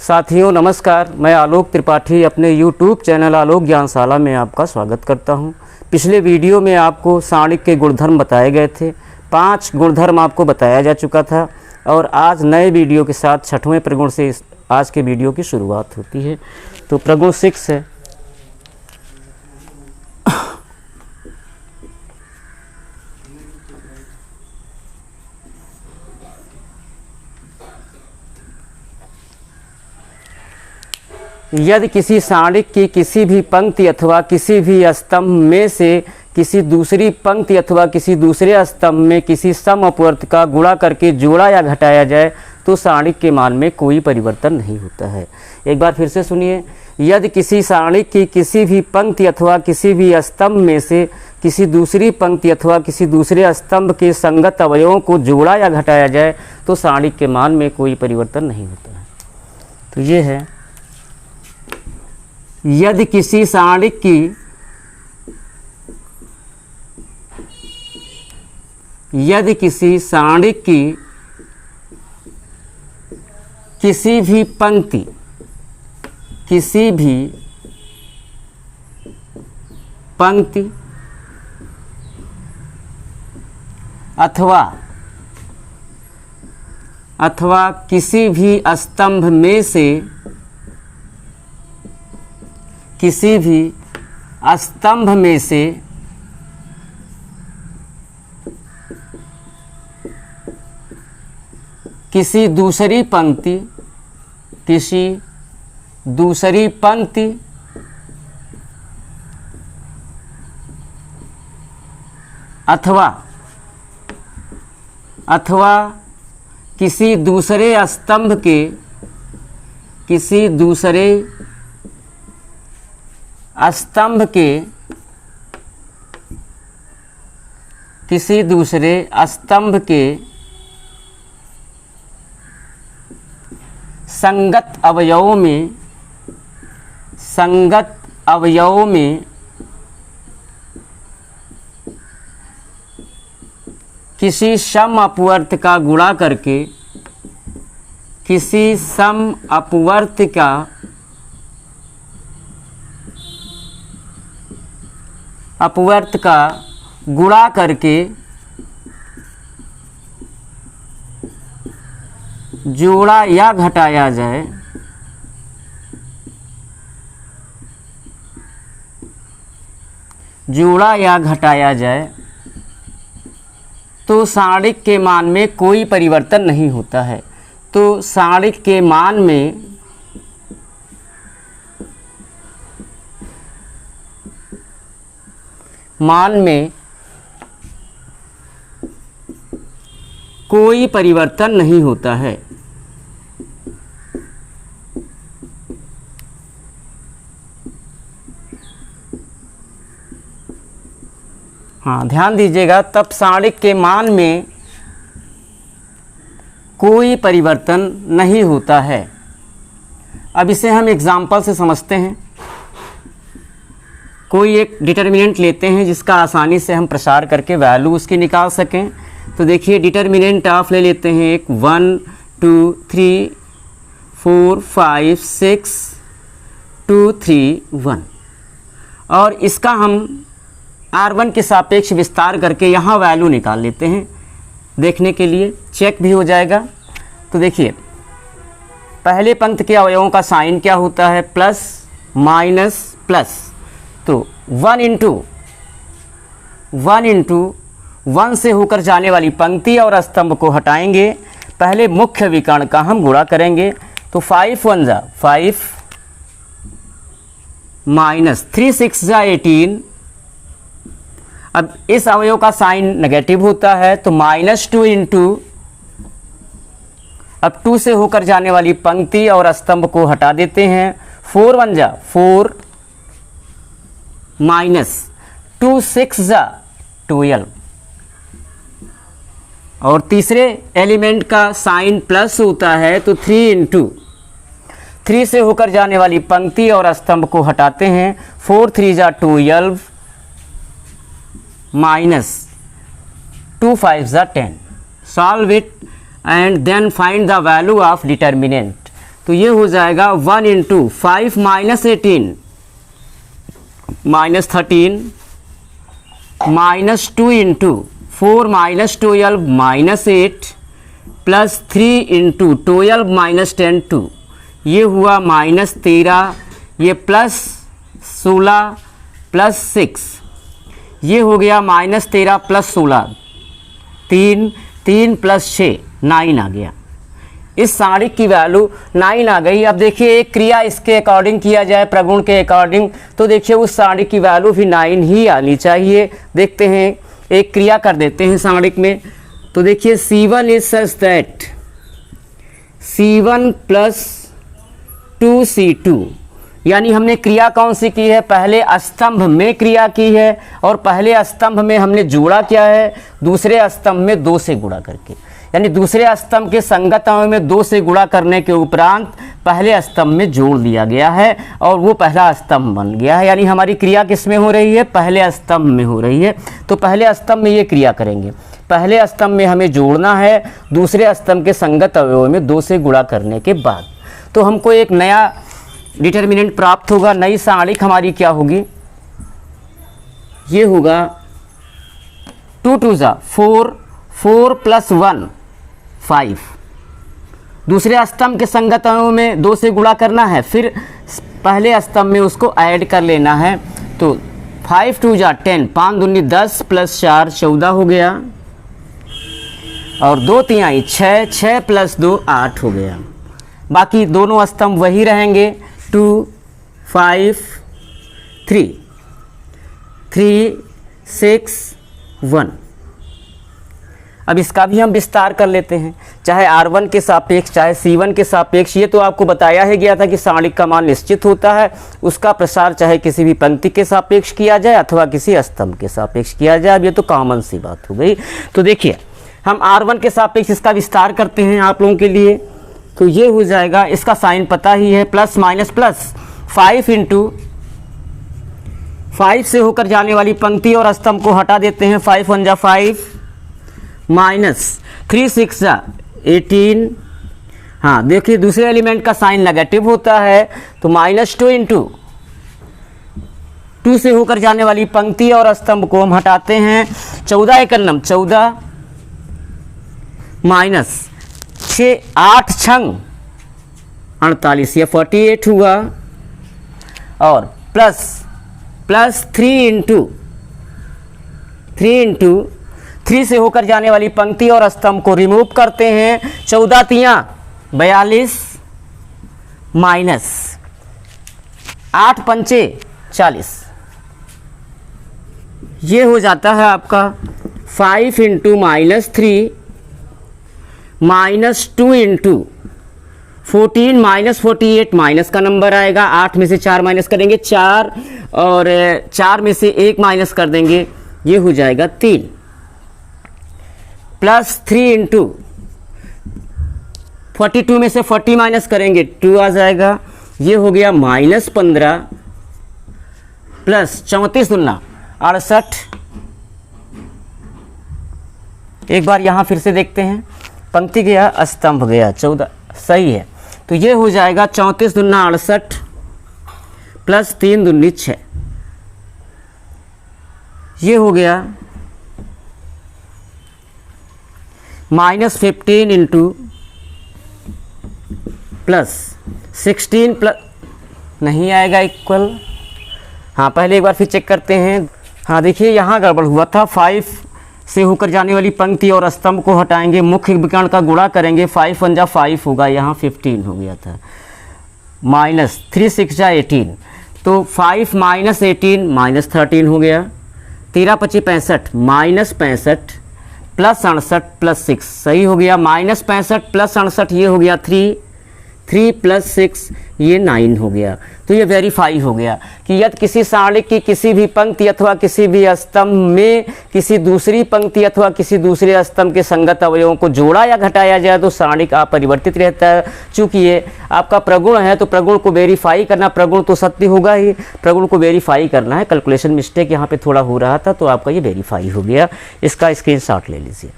साथियों नमस्कार, मैं आलोक त्रिपाठी अपने YouTube चैनल आलोक ज्ञानशाला में आपका स्वागत करता हूं। पिछले वीडियो में आपको साणिक के गुणधर्म बताए गए थे। 5 गुणधर्म आपको बताया जा चुका था और आज नए वीडियो के साथ 6वें प्रगुण से आज के वीडियो की शुरुआत होती है। तो प्रगुण 6 है। यदि किसी साणिक की किसी भी पंक्ति अथवा किसी भी स्तंभ में से किसी दूसरी पंक्ति अथवा किसी दूसरे स्तंभ में किसी सम अपवर्त का गुणा करके जोड़ा या घटाया जाए तो साणिक के मान में कोई परिवर्तन नहीं होता है। एक बार फिर से सुनिए। यदि किसी साणिक की किसी भी पंक्ति अथवा किसी भी स्तंभ में से किसी दूसरी पंक्ति अथवा किसी दूसरे स्तंभ के संगत अवयवों को जोड़ा या घटाया जाए तो साणिक के मान में कोई परिवर्तन नहीं होता है। तो ये है, यदि किसी साणिक की किसी भी पंक्ति अथवा किसी भी स्तंभ में से किसी भी स्तंभ में से किसी दूसरी पंक्ति अथवा किसी दूसरे स्तंभ के संगत अवयवों में किसी सम अपवर्त का गुणा करके जोड़ा या घटाया जाए तो साणिक के मान में कोई परिवर्तन नहीं होता है। तो साणिक के मान में कोई परिवर्तन नहीं होता है। हाँ, ध्यान दीजिएगा, तब साणिक के मान में कोई परिवर्तन नहीं होता है। अब इसे हम एग्जाम्पल से समझते हैं। कोई एक डिटर्मिनेंट लेते हैं जिसका आसानी से हम प्रसार करके वैल्यू उसकी निकाल सकें। तो देखिए, डिटर्मिनेंट ऑफ ले लेते हैं एक 1 2 3 4 5 6 2 3 1 और इसका हम R1 के सापेक्ष विस्तार करके यहाँ वैल्यू निकाल लेते हैं। देखने के लिए चेक भी हो जाएगा। तो देखिए, पहले पंक्ति के अवयवों का साइन क्या होता है? Plus minus plus. तो 1 इंटू 1 से होकर जाने वाली पंक्ति और स्तंभ को हटाएंगे। पहले मुख्य विकर्ण का हम गुणा करेंगे। तो 5 1 जा 5 माइनस 3 6 जा 18। अब इस अवयव का साइन नेगेटिव होता है तो -2 इंटू, अब 2 से होकर जाने वाली पंक्ति और स्तंभ को हटा देते हैं। 4 1 जा 4 माइनस 2 6 जा 12 और तीसरे एलिमेंट का साइन प्लस होता है तो 3 इंटू 3 से होकर जाने वाली पंक्ति और स्तंभ को हटाते हैं। 4 3 जा 12 माइनस 2 5 जा 10। Solve it and then find the value of determinant। तो ये हो जाएगा 1 into 5 minus 18 minus 13 minus 2 into 4 minus 12 minus 8 plus 3 into 12 minus 10 2, ये हुआ माइनस 13, ये प्लस 16 प्लस 6, ये हो गया माइनस 13 प्लस 16, 3 प्लस 6 9 आ गया। इस सारिक की वैल्यू 9 आ गई। अब देखिए एक क्रिया इसके अकॉर्डिंग किया जाए, प्रगुण के अकॉर्डिंग, तो देखिए उस सारिक की वैल्यू भी 9 ही आनी चाहिए। देखते हैं, एक क्रिया कर देते हैं सारिक में। तो देखिए C1 is such that C1 plus 2C2, यानी हमने क्रिया कौन सी की है, पहले स्तंभ में क्रिया की है, और पहले स्तंभ में हमने जोड़ा क्या है, दूसरे स्तंभ में 2 से गुणा करके, यानी दूसरे स्तंभ के संगत अंग में 2 से गुणा करने के उपरांत पहले स्तंभ में जोड़ दिया गया है और वो पहला स्तंभ बन गया है। यानी हमारी क्रिया किस में हो रही है, पहले स्तंभ में हो रही है। तो पहले स्तंभ में ये क्रिया करेंगे, पहले स्तंभ में हमें जोड़ना है दूसरे स्तंभ के संगत अवयव में 2 से गुणा करने के बाद। तो हमको एक नया डिटर्मिनेंट प्राप्त होगा, नई सारिक हमारी क्या होगी, ये होगा 2 2 4, 4 प्लस 1 5, दूसरे स्तंभ के संगत अणुओं में 2 से गुणा करना है, फिर पहले स्तंभ में उसको ऐड कर लेना है। तो 5 2 10, 5 दूनी 10 प्लस 4 14 हो गया, और 2 3 6, 6 प्लस 2 8 हो गया। बाकी दोनों स्तंभ वही रहेंगे, 2 5 3 3 6 1। अब इसका भी हम विस्तार कर लेते हैं, चाहे R1 के सापेक्ष चाहे C1 के सापेक्ष। ये तो आपको बताया ही गया था कि सारिक का मान निश्चित होता है, उसका प्रसार चाहे किसी भी पंक्ति के सापेक्ष किया जाए अथवा किसी स्तंभ के सापेक्ष किया जाए। अब ये तो कॉमन सी बात हो गई। तो देखिए हम R1 के सापेक्ष इसका विस्तार करते हैं आप लोगों के लिए। तो ये हो जाएगा, इसका साइन पता ही है, प्लस माइनस प्लस 5 इंटू 5 से होकर जाने वाली पंक्ति और स्तंभ को हटा देते हैं, 5 1 5 माइनस 3 6 18। हाँ देखिए दूसरे एलिमेंट का साइन नेगेटिव होता है, तो -2 इंटू 2 से होकर जाने वाली पंक्ति और स्तंभ को हम हटाते हैं, 14 एकन्नम 14 माइनस 6 8 छंग 48, यह 48 हुआ, और प्लस 3 इंटू 3 से होकर जाने वाली पंक्ति और स्तंभ को रिमूव करते हैं, 14 3 42 माइनस 8 5 40, ये हो जाता है आपका 5 इंटू -3 -2 इंटू 14 -48, माइनस का नंबर आएगा, 8 में से 4 माइनस करेंगे 4, और 4 में से 1 माइनस कर देंगे, ये हो जाएगा 3, प्लस 3 इंटू 42 में से 40 माइनस करेंगे 2 आ जाएगा, ये हो गया -15 प्लस 34 दूना 68। एक बार यहाँ फिर से देखते हैं, पंक्ति गया स्तंभ गया 14, सही है। तो ये हो जाएगा 34 दूना 68 प्लस 3 दूनी 6, ये हो गया -15 इंटू प्लस 16 प्लस नहीं आएगा इक्वल। हाँ पहले एक बार फिर चेक करते हैं। हाँ देखिए यहाँ गड़बड़ हुआ था, 5 से होकर जाने वाली पंक्ति और स्तंभ को हटाएंगे, मुख्य विकर्ण का गुणा करेंगे, 5 1 5 होगा, यहाँ 15 हो गया था, माइनस 3 6 18, तो 5 माइनस 18 -13 हो गया, 13 25 65 -65 प्लस 68 प्लस 6, सही हो गया, -65 प्लस 68 ये हो गया 3 प्लस 6 ये 9 हो गया। तो ये वेरीफाई हो गया कि यदि किसी सारिक की किसी भी पंक्ति अथवा किसी भी स्तंभ में किसी दूसरी पंक्ति अथवा किसी दूसरे स्तंभ के संगत अवयवों को जोड़ा या घटाया जाए तो सारिक अपरिवर्तित रहता है। चूँकि ये आपका प्रगुण है तो प्रगुण को वेरीफाई करना, प्रगुण तो सत्य होगा ही, प्रगुण को वेरीफाई करना है। कैलकुलेशन मिस्टेक यहाँ पे थोड़ा हो रहा था तो आपका ये वेरीफाई हो गया। इसका स्क्रीनशॉट ले लीजिए।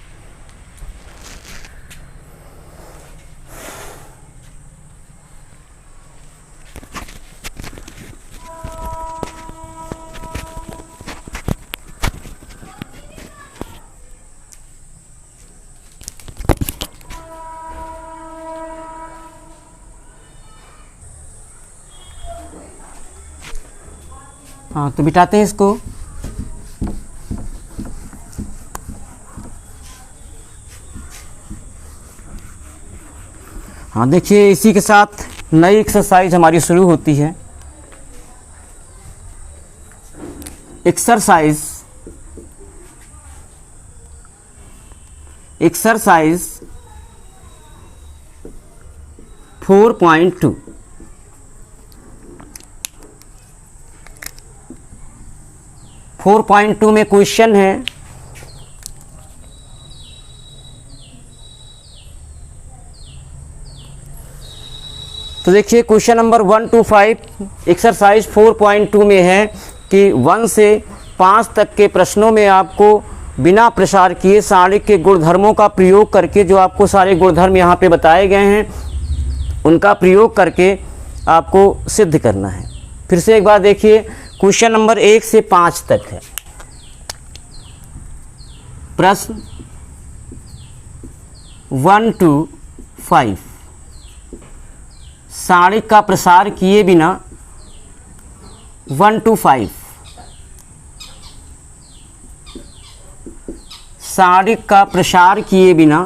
हाँ, तो मिटाते हैं इसको। हाँ, देखिए इसी के साथ नई एक्सरसाइज हमारी शुरू होती है। एक्सरसाइज 4.2। फोर पॉइंट टू में क्वेश्चन है, तो देखिए क्वेश्चन नंबर 1 to 5 एक्सरसाइज 4.2 में है कि 1 से 5 तक के प्रश्नों में आपको बिना प्रसार किए सारणिक के गुणधर्मों का प्रयोग करके, जो आपको सारे गुणधर्म यहाँ पे बताए गए हैं उनका प्रयोग करके आपको सिद्ध करना है। फिर से एक बार देखिए, क्वेश्चन नंबर 1 से 5 तक है। प्रश्न 1 to 5 सारणिक का प्रसार किए बिना 1 to 5 सारणिक का प्रसार किए बिना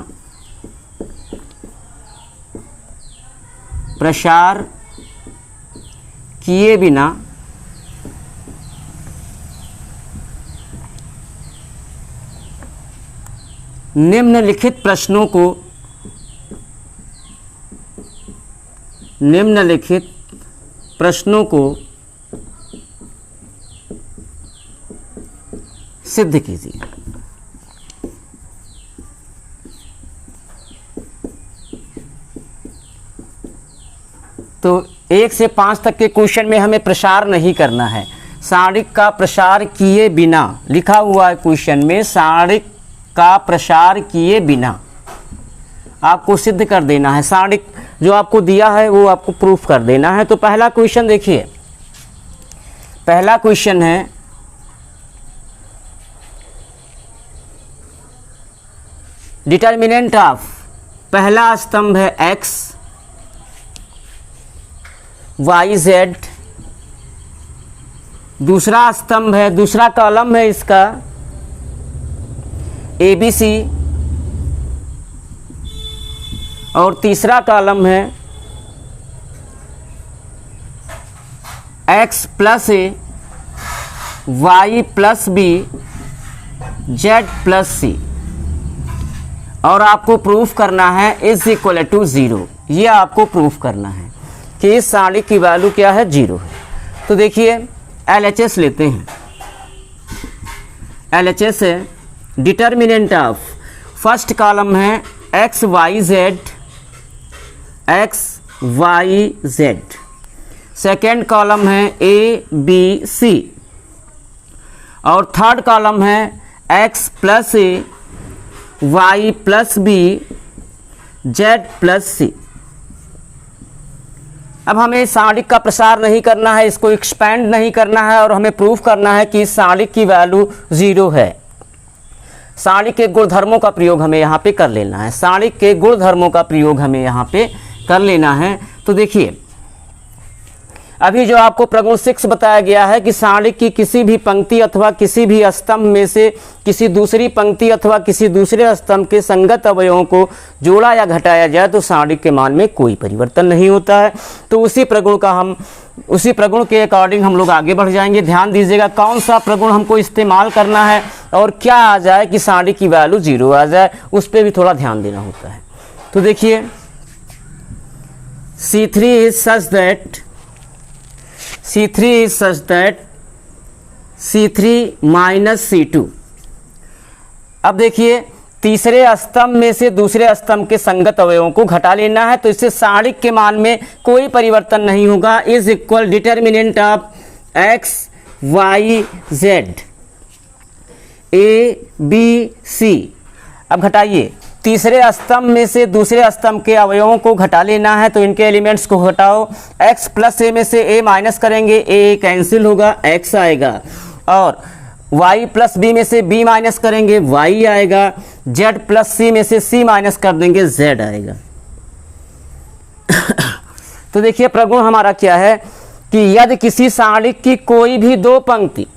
निम्नलिखित प्रश्नों को सिद्ध कीजिए। तो 1 से 5 तक के क्वेश्चन में हमें प्रसार नहीं करना है। सारणिक का प्रसार किए बिना लिखा हुआ है क्वेश्चन में, सारणिक का प्रसार किए बिना आपको सिद्ध कर देना है। सारणिक जो आपको दिया है वो आपको प्रूफ कर देना है। तो पहला क्वेश्चन देखिए, पहला क्वेश्चन है डिटर्मिनेंट ऑफ, पहला स्तंभ है x y z, दूसरा स्तंभ है, दूसरा कॉलम है इसका a b c, और तीसरा कॉलम है x plus a y plus b z plus c, और आपको प्रूफ करना है इज इक्वल टू 0। ये आपको प्रूफ करना है कि इस सारणिक की वैल्यू क्या है, 0 है। तो देखिए LHS लेते हैं। LHS है डिटर्मिनेंट ऑफ, फर्स्ट कॉलम है x y z, second column है a b c, और थर्ड कॉलम है x plus a y plus b z plus c। अब हमें सारणिक का प्रसार नहीं करना है, इसको एक्सपेंड नहीं करना है, और हमें प्रूफ करना है कि सारणिक की वैल्यू 0 है। सारणिक के गुणधर्मों का प्रयोग हमें यहाँ पे कर लेना है। सारणिक के गुणधर्मों का प्रयोग हमें यहाँ पे कर लेना है। तो देखिए अभी जो आपको प्रगुण 6 बताया गया है कि सारणिक की किसी भी पंक्ति अथवा किसी भी स्तंभ में से किसी दूसरी पंक्ति अथवा किसी दूसरे स्तंभ के संगत अवयवों को जोड़ा या घटाया जाए तो सारणिक के मान में कोई परिवर्तन नहीं होता है। तो उसी प्रगुण के अकॉर्डिंग हम लोग आगे बढ़ जाएंगे। ध्यान दीजिएगा कौन सा प्रगुण हमको इस्तेमाल करना है और क्या आ जाए कि सारणिक की वैल्यू 0 आ जाए, उस पर भी थोड़ा ध्यान देना होता है। तो देखिए C3 is such that C3 minus C2। अब देखिए तीसरे स्तंभ में से दूसरे स्तंभ के संगत अवयवों को घटा लेना है, तो इससे सारणिक के मान में कोई परिवर्तन नहीं होगा। Is equal determinant of x y z a b c। अब घटाइए, तीसरे स्तंभ में से दूसरे स्तंभ के अवयवों को घटा लेना है, तो इनके एलिमेंट्स को घटाओ। x प्लस a में से a माइनस करेंगे, a कैंसिल होगा, x आएगा, और y प्लस b में से b माइनस करेंगे, y आएगा, z प्लस c में से c माइनस कर देंगे, z आएगा। तो देखिए प्रगुण हमारा क्या है कि यदि किसी सारणिक की कोई भी दो पंक्ति,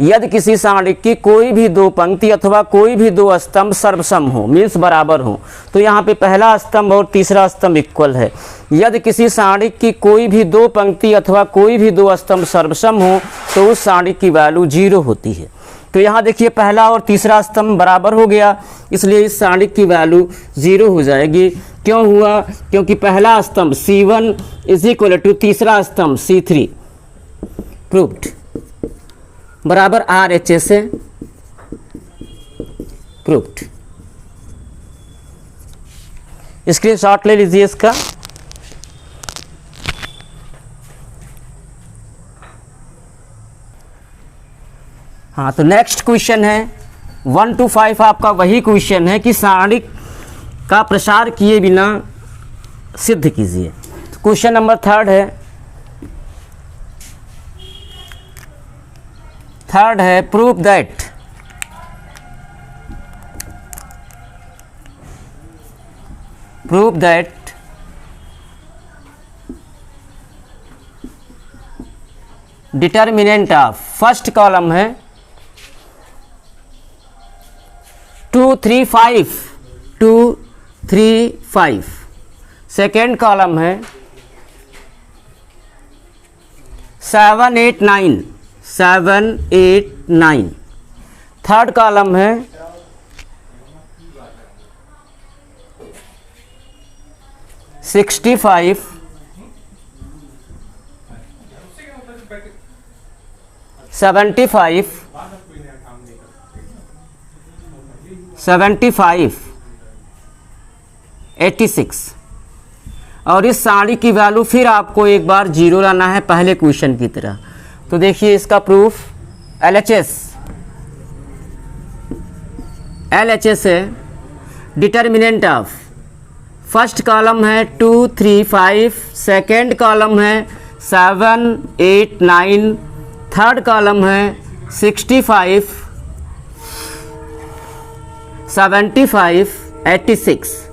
यदि किसी सारणिक की कोई भी दो पंक्ति अथवा कोई भी दो स्तंभ सर्वसम हो, मीन्स बराबर हो, तो यहाँ पे पहला स्तंभ और तीसरा स्तंभ इक्वल है। यदि किसी सारणिक की कोई भी दो पंक्ति अथवा कोई भी दो स्तंभ सर्वसम हो तो उस सारणिक की वैल्यू 0 होती है। तो यहाँ देखिए पहला और तीसरा स्तंभ बराबर हो गया, इसलिए इस सारणिक की वैल्यू 0 हो जाएगी। क्यों हुआ? क्योंकि पहला स्तंभ C1 इज इक्वल टू तीसरा स्तंभ C3 प्रूव्ड बराबर RHS है, प्रूव्ड। स्क्रीनशॉट ले लीजिए इसका। हाँ, तो नेक्स्ट क्वेश्चन है 1 to 5 आपका वही क्वेश्चन है कि सारणिक का प्रसार किए बिना सिद्ध कीजिए। तो क्वेश्चन नंबर 3 है prove that determinant of, first column है 2 3 5, सेकेंड कॉलम है 7 8 9, थर्ड कॉलम है 65 75 86। और इस सारणी की वैल्यू फिर आपको एक बार 0 लाना है पहले क्वेश्चन की तरह। तो देखिए इसका प्रूफ LHS है डिटर्मिनेंट ऑफ, फर्स्ट कॉलम है 2 3 5, सेकेंड कॉलम है 7 8 9, थर्ड कॉलम है 65 75 86।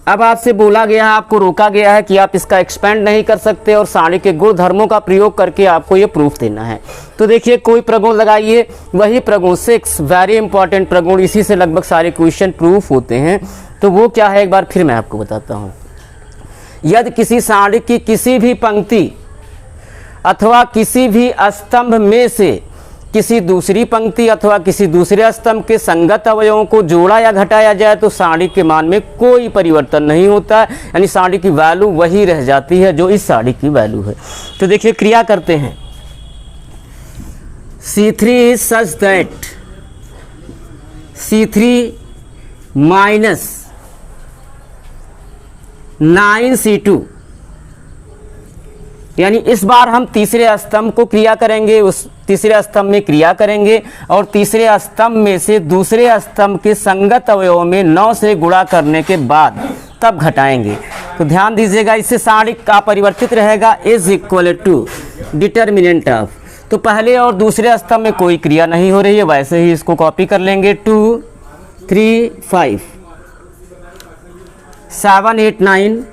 अब आपसे बोला गया है, आपको रोका गया है कि आप इसका एक्सपेंड नहीं कर सकते और सारणी के गुण धर्मों का प्रयोग करके आपको ये प्रूफ देना है। तो देखिए कोई प्रगुण लगाइए, वही प्रगुण 6 वेरी इंपॉर्टेंट प्रगुण, इसी से लगभग सारे क्वेश्चन प्रूफ होते हैं। तो वो क्या है एक बार फिर मैं आपको बताता हूँ। यदि किसी सारणी की किसी भी पंक्ति अथवा किसी भी स्तंभ में से किसी दूसरी पंक्ति अथवा किसी दूसरे स्तंभ के संगत अवयवों को जोड़ा या घटाया जाए तो सारणी के मान में कोई परिवर्तन नहीं होता है, यानी सारणी की वैल्यू वही रह जाती है जो इस सारणी की वैल्यू है। तो देखिए क्रिया करते हैं। C3 is such that C3 minus 9C2, यानी इस बार हम तीसरे स्तंभ को क्रिया करेंगे, उस तीसरे स्तंभ में क्रिया करेंगे और तीसरे स्तंभ में से दूसरे स्तंभ के संगत अवयवों में 9 से गुणा करने के बाद तब घटाएंगे। तो ध्यान दीजिएगा, इससे सारणी का परिवर्तित रहेगा is equal to determinant of. तो पहले और दूसरे स्तंभ में कोई क्रिया नहीं हो रही है, वैसे ही इसको कॉपी कर लेंगे। 2 3 5 7 8 9।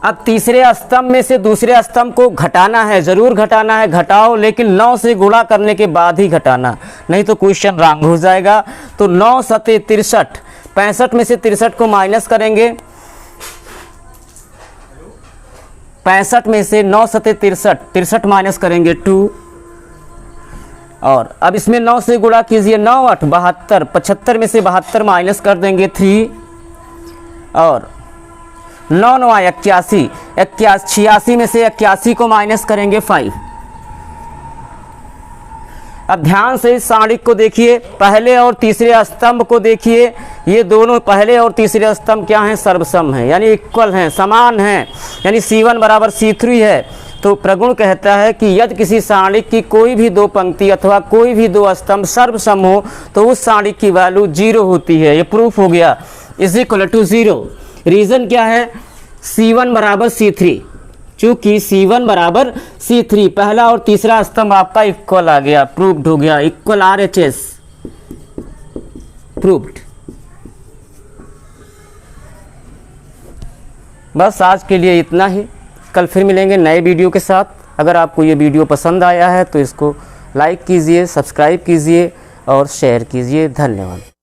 अब तीसरे स्तंभ में से दूसरे स्तंभ को घटाना है, जरूर घटाना है, घटाओ, लेकिन 9 से गुणा करने के बाद ही घटाना, नहीं तो क्वेश्चन रॉन्ग हो जाएगा। तो 9 सते 63, 65 में से 63 को माइनस करेंगे, 65 में से 9 सते 63 माइनस करेंगे 2, और अब इसमें 9 से गुणा कीजिए, 9 8 72, 75 में से 72 माइनस कर देंगे 3, और 9 9 81, 86 में से 81 को माइनस करेंगे 5। अब ध्यान से इस सारणी को देखिए, पहले और तीसरे स्तंभ को देखिए, ये दोनों पहले और तीसरे स्तंभ क्या हैं? सर्वसम हैं, यानी इक्वल हैं, समान हैं, यानी C1 बराबर C3 है। तो प्रगुण कहता है कि यदि किसी सारणी की कोई भी दो पंक्ति अथवा कोई भी दो स्तंभ सर्वसम हो तो उस सारणी की वैल्यू 0 होती है। ये प्रूफ हो गया, इज इक्वल टू 0। रीज़न क्या है? C1 बराबर C3, चूंकि C1 बराबर C3, पहला और तीसरा स्तंभ आपका इक्वल आ गया, प्रूव्ड हो गया, इक्वल RHS प्रूव्ड। बस आज के लिए इतना ही, कल फिर मिलेंगे नए वीडियो के साथ। अगर आपको ये वीडियो पसंद आया है तो इसको लाइक कीजिए, सब्सक्राइब कीजिए और शेयर कीजिए। धन्यवाद।